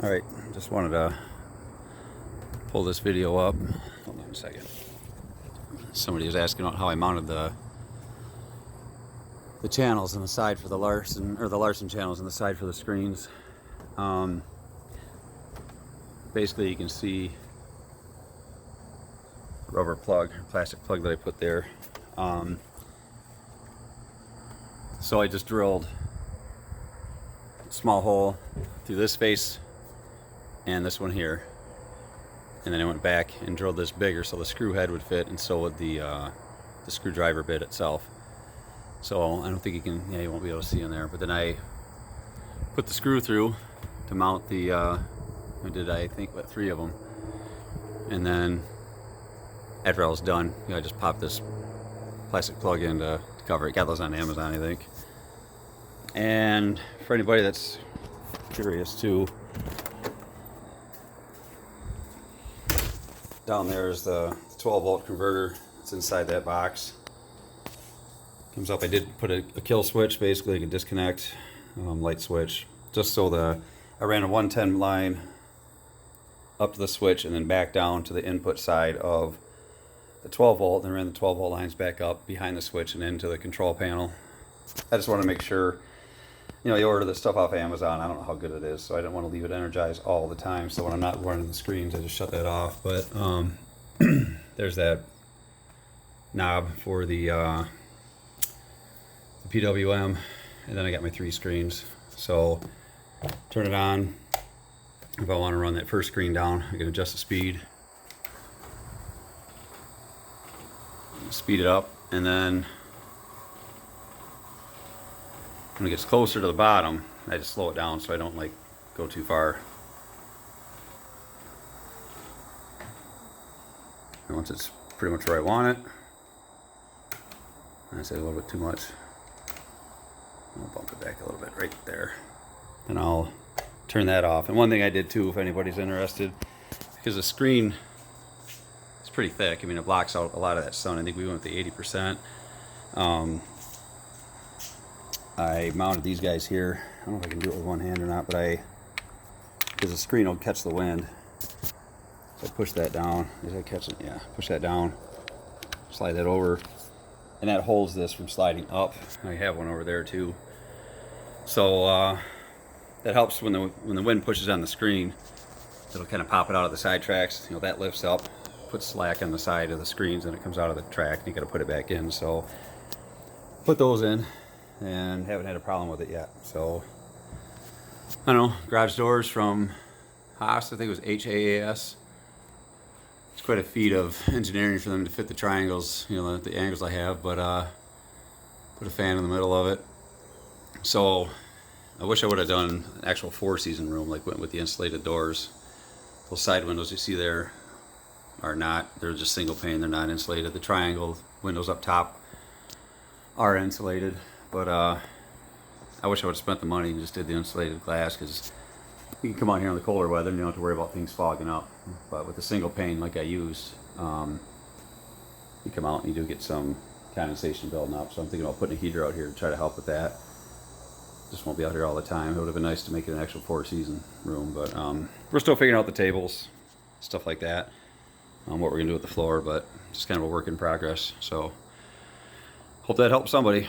Alright, just wanted to pull this video up. Hold on a second. Somebody was asking about how I mounted the channels on the side for the Larson, or the Larson channels on the side for the screens. Basically you can see the rubber plug, plastic plug that I put there. So I just drilled a small hole through this face and this one here, and then I went back and drilled this bigger so the screw head would fit, and so would the screwdriver bit itself. So I don't think you can, yeah, you won't be able to see in there. But then I put the screw through to mount the, I think, what, 3 of them. And then after I was done, I just popped this plastic plug in to cover it. Got those on Amazon, I think. And for anybody that's curious too, down there is the 12-volt converter. It's inside that box. Comes up. I did put a kill switch, basically you can disconnect, light switch, just so I ran a 110 line up to the switch and then back down to the input side of the 12-volt, then ran the 12-volt lines back up behind the switch and into the control panel. I just want to make sure, you order this stuff off Amazon. I don't know how good it is, so I didn't want to leave it energized all the time. So when I'm not running the screens, I just shut that off. But there's that knob for the PWM, and then I got my 3 screens. So turn it on. If I want to run that first screen down, I can adjust the speed, speed it up, and then when it gets closer to the bottom, I just slow it down so I don't go too far. And once it's pretty much where I want it, I say a little bit too much, I'll bump it back a little bit right there. And I'll turn that off. And one thing I did too, if anybody's interested, because the screen is pretty thick, I mean it blocks out a lot of that sun. I think we went with the 80%. I mounted these guys here. I don't know if I can do it with one hand or not, but because the screen will catch the wind. So I push that down. Is that catching? Yeah, push that down, slide that over, and that holds this from sliding up. I have one over there too. So that helps when the wind pushes on the screen. It'll kind of pop it out of the side tracks. That lifts up, puts slack on the side of the screens, and it comes out of the track. And you got to put it back in. So put those in, and haven't had a problem with it yet. So I don't know. Garage doors from HAAS. I think it was HAAS. It's quite a feat of engineering for them to fit the triangles, the angles I have, but put a fan in the middle of it. So I wish I would have done an actual 4-season room, went with the insulated doors. Those side windows you see there are not, they're just single pane, they're not insulated. The triangle windows up top are insulated, but I wish I would have spent the money and just did the insulated glass, because you can come out here in the colder weather and you don't have to worry about things fogging up. But with the single pane like I used, you come out and you do get some condensation building up. So I'm thinking about putting a heater out here to try to help with that. Just won't be out here all the time. It would have been nice to make it an actual 4-season room, but we're still figuring out the tables, stuff like that, what we're gonna do with the floor, but just kind of a work in progress. So hope that helps somebody.